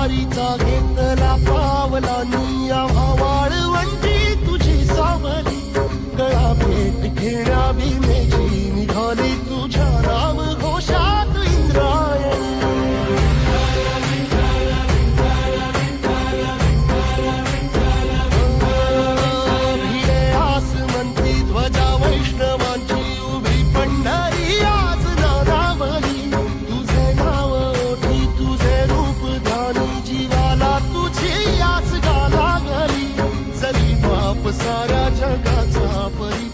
वारीचा घेतला पावलांनी आम्हा वाळवंटी तुझी सावली गळा भेट घेण्या भीमेची निघाली तुझ्या नाम घोषात इंद्रायणी भिडे आसमंती ध्वजा वैष्णवांची उभी पंढरी आज नारावली तुझे नाव ओठी तुझे रूप ध्यानी जीवाला तुझी आस गा लागली जरी बाप साऱ्या जगाचा परी